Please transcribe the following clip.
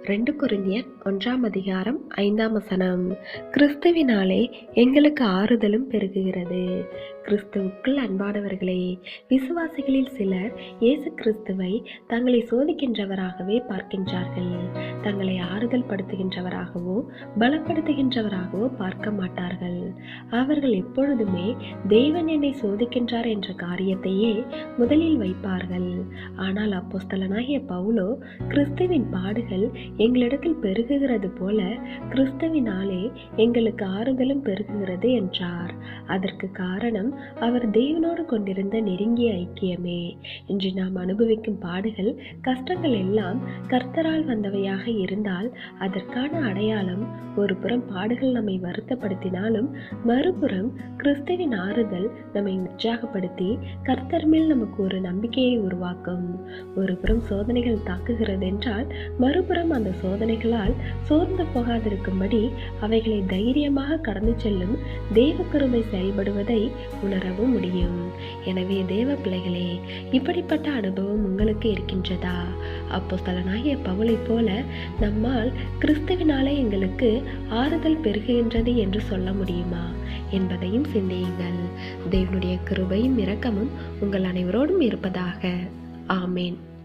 2 கொரிந்தியர் 1ஆம் அதிகாரம் 5ஆம் வசனம். கிறிஸ்துவினாலே எங்களுக்கு ஆறுதலும் பெருகுகிறது. கிறிஸ்துவுக்குள் அன்பானவர்களே, விசுவாசிகளில் சிலர் இயேசு கிறிஸ்துவை தங்களை சோதிக்கின்றவராகவே பார்க்கின்றார்கள். தங்களை ஆறுதல் படுத்துகின்றவராகவோ பலப்படுத்துகின்றவராகவோ பார்க்க மாட்டார்கள். அவர்கள் எப்பொழுதுமே தேவன் என்னை சோதிக்கின்றார் என்ற காரியத்தையே முதலில் வைப்பார்கள். ஆனால் அப்போஸ்தலனாகிய பவுலோ, கிறிஸ்துவின் பாடுகள் எங்களிடத்தில் பெருகுகிறது போல கிறிஸ்துவினாலே எங்களுக்கு ஆறுதலும் பெருகுகிறது என்றார். அதற்கு காரணம் அவர் தேவனோடு கொண்டிருந்த நெருங்கிய ஐக்கியமே. இன்று நாம் அனுபவிக்கும் பாடுகள், கஷ்டங்கள் எல்லாம் கர்த்தரால் வந்தவையாக இருந்தால் அதற்கான அடையாளம் ஒரு புறம் பாடுகள் நம்மை வருத்தப்படுத்தினாலும் மறுபுறம் கிறிஸ்துவின் ஆறுதல் நம்மை உற்சாகப்படுத்தி கர்த்தர் மேல் நமக்கு ஒரு நம்பிக்கையை உருவாக்கும். ஒரு புறம் சோதனைகள் தாக்குகிறது என்றால் மறுபுறம் அந்த சோதனைகளால் சோர்ந்து போகாதிருக்கும்படி அவைகளை தைரியமாக கடந்து செல்லும் தேவ கிருபை செயல்படுவதை உணரவும் முடியும். எனவே தேவ பிள்ளைகளே, இப்படிப்பட்ட அனுபவம் உங்களுக்கு இருக்கின்றதா? அப்போஸ்தலனாகிய பவுலைப் போல நம்மால் கிறிஸ்துவினாலே எங்களுக்கு ஆறுதல் பெருகுகின்றது என்று சொல்ல முடியுமா என்பதையும் சிந்தியுங்கள். தேவனுடைய கிருபையும் இரக்கமும் உங்கள் அனைவரோடும் இருப்பதாக. ஆமேன்.